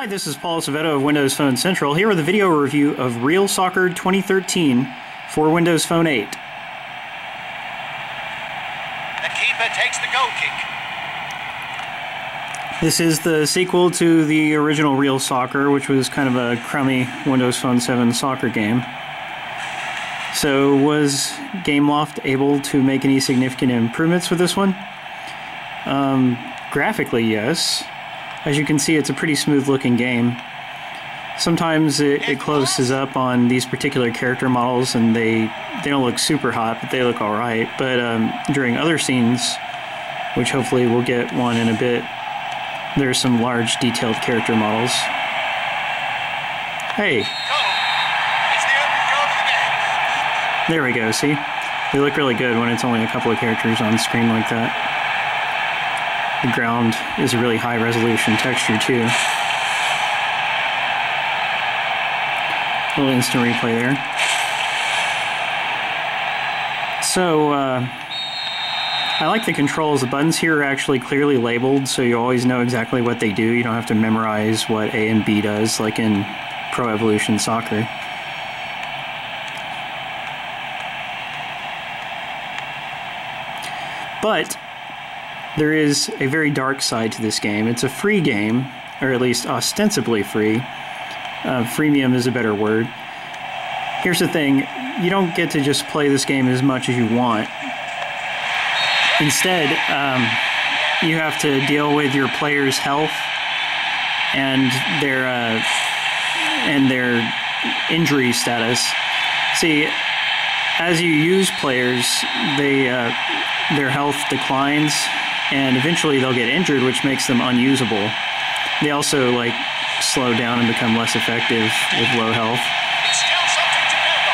Hi, this is Paul Acevedo of Windows Phone Central, here with a video review of Real Soccer 2013 for Windows Phone 8. The keeper takes the goal kick. This is the sequel to the original Real Soccer, which was kind of a crummy Windows Phone 7 soccer game. So, was Gameloft able to make any significant improvements with this one? Graphically, yes. As you can see, it's a pretty smooth looking game. Sometimes it closes up on these particular character models and they don't look super hot, but they look alright. But during other scenes, which hopefully we'll get one in a bit, there's some large detailed character models. Hey! There we go, see? They look really good when it's only a couple of characters on screen like that. The ground is a really high resolution texture too. A little instant replay there. So, I like the controls. The buttons here are actually clearly labeled, so you always know exactly what they do. You don't have to memorize what A and B does, like in Pro Evolution Soccer. But there is a very dark side to this game. It's a free game, or at least ostensibly free. Freemium is a better word. Here's the thing, you don't get to just play this game as much as you want. Instead, you have to deal with your players' health and their injury status. See, as you use players, their health declines, and eventually they'll get injured, which makes them unusable. They also slow down and become less effective with low health. It's still something to build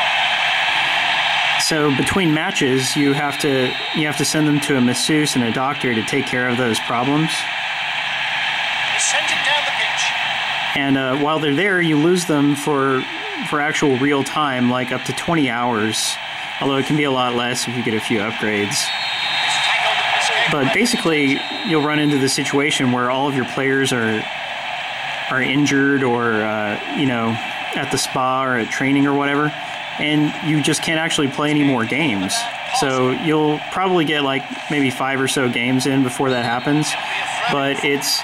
on. So between matches, you have to send them to a masseuse and a doctor to take care of those problems. He's sent it down the pitch. And while they're there, you lose them for actual real time, like up to 20 hours. Although it can be a lot less if you get a few upgrades. But basically, you'll run into the situation where all of your players are injured or, at the spa or at training or whatever, and you just can't actually play any more games. So you'll probably get maybe 5 or so games in before that happens. But it's,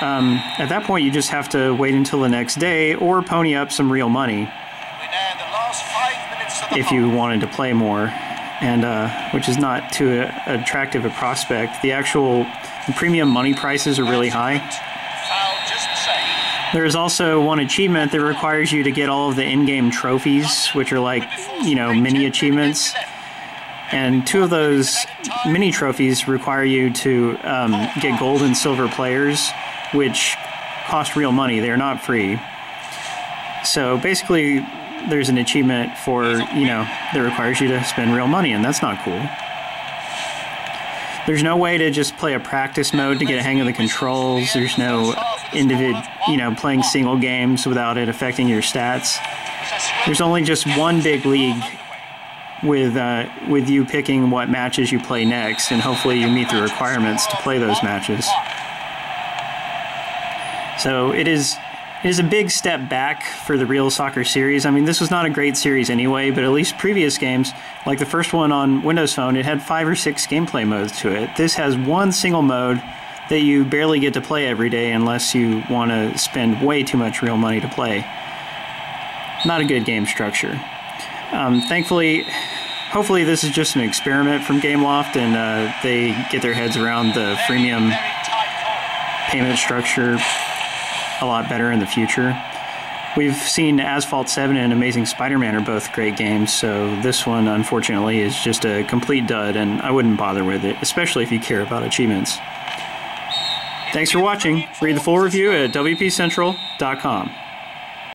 at that point, you just have to wait until the next day or pony up some real money if you wanted to play more. And which is not too attractive a prospect. The premium money prices are really high. There is also one achievement that requires you to get all of the in-game trophies, which are mini achievements. And 2 of those mini trophies require you to get gold and silver players, which cost real money. They're not free. So basically, there's an achievement that requires you to spend real money, and that's not cool. There's no way to just play a practice mode to get a hang of the controls. There's no playing single games without it affecting your stats. There's only just one big league with you picking what matches you play next, and hopefully you meet the requirements to play those matches. So it is a big step back for the Real Soccer series. I mean, this was not a great series anyway, but at least previous games, like the first one on Windows Phone, it had 5 or 6 gameplay modes to it. This has one single mode that you barely get to play every day unless you want to spend way too much real money to play. Not a good game structure. Hopefully this is just an experiment from Gameloft and they get their heads around the freemium payment structure a lot better in the future. We've seen Asphalt 7 and Amazing Spider-Man are both great games, so this one, unfortunately, is just a complete dud, and I wouldn't bother with it, especially if you care about achievements. Thanks for watching. Read the full review at WPCentral.com.